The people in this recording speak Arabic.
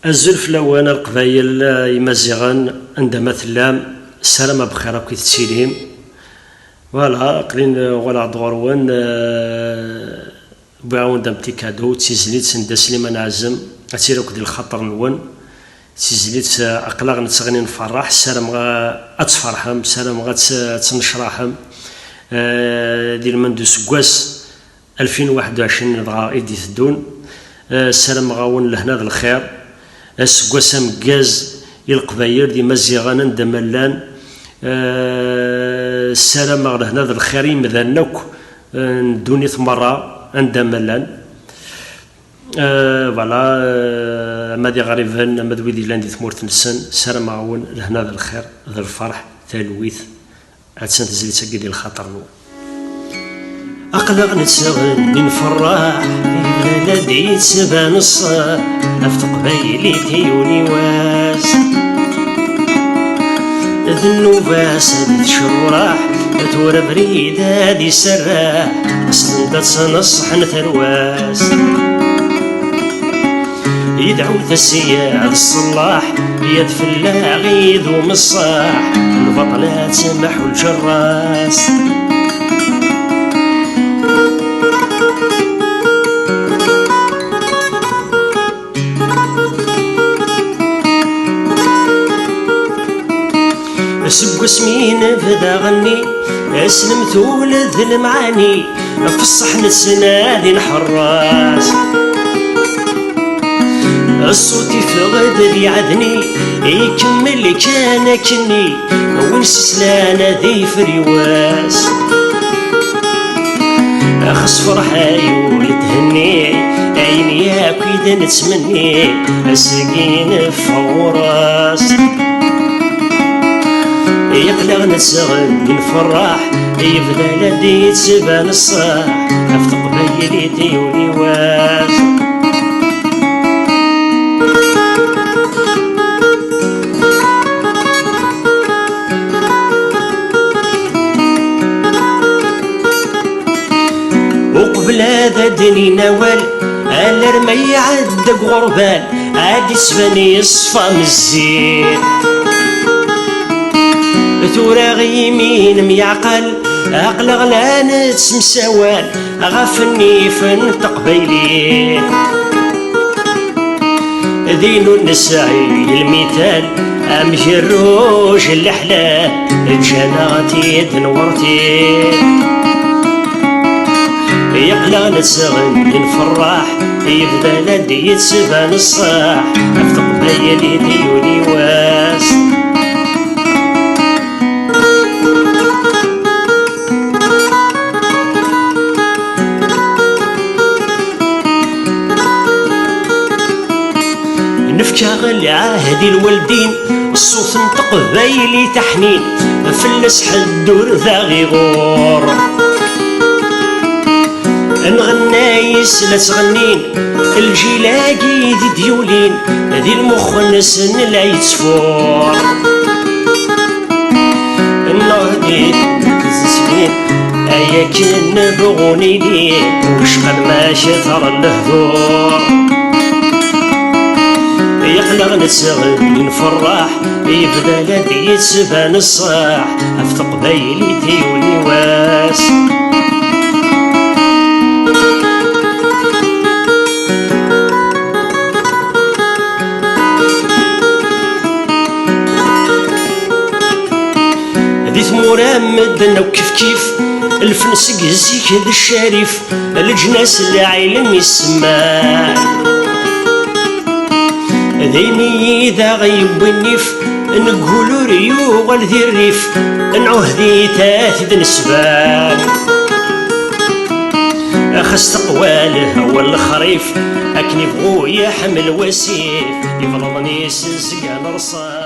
الزلف لوان القبايل يمزغان عندما تلام السلامة بخير كي تسيليم فوالا قلين ولا دغروان بعاون دام تي كادو تيزنيت سند سليمان عزم اتيراك ديال الخطر نون تيزنيت اقلاغ نتغني نفرح السلام اتفرحم السلام غتنشرحم ديال مندو سكواس 2021 دغا ايدي تدون السلام غاون لهنا ذا الخير السكواسا مكاز القبايل دي مزيغانا ندملان السلام لهنا ذا الخير يمذنك ندوني ثمرة ندملان فوالا مادي غريبان مادوي دي لاندي ثمورت نسن السلام غاون لهنا ذا الخير ذا الفرح تالويث عدسان تزيد تسقي ديال الخطر نو أقلق نتسغن نفرح في بلادي تسبان الصاح أفتق بيلي تيوني واس ذنوباس تشرح تورا بريد هادي سراح أصلا تنصح نترواس يدعو السياد الصلاح يد فلاغي ذو مصاح البطلات سمحوا الجراس سب اسمين بدا غني اسلمت ولد المعاني في الصحن السنادي الحراس الصوت يفقد لي عدني يكمل كان كني ونسس لانا ذي فريواس اخص فرحاي ولتهني عيني يا كيدا نتمني السكين فوراس يقلق نتسغن نفرح يبدا لدي تسبان الصاح افتق بيلي ديوني واس وقبل هذا دني نوال الرمي عدق غربان عادي سباني يصفى من الزين ثورا غيمين ميعقل عقل غلان تسمسوال غفني فن تقبيلين ذينو النسعي المثال امجروج الاحلام جناتي تنورتي يقلق نتسغن نفرح يبدا لدي يتسبان الصاح افتق بيلي ديوني واس نفكر عهدي الوالدين الصوت نطق بايلي تحنين فلس حدور ذا غيغور نغنايس لا تغنين الجيلاقي ذي ديولين ذي المخنس لا يتفور النهدي تزسمين ايا كن بغوني لي وشغل ما شثر الهدور يقلق نتسغن نفرح يبدا لدي يتسبان الصاح افتق بيلي ديوني واس دي ثمورا مدنا وكيف كيف الفنسق زيك هذا الشريف الجناس اللي عيلم يسمع ذيني ذا غيب النف نقولو ريو والذي الريف نعهدي تاثد نسبان أخس تقواله هو الخريف أكني بغو يحمل وسيف يفرضني سزقان رصان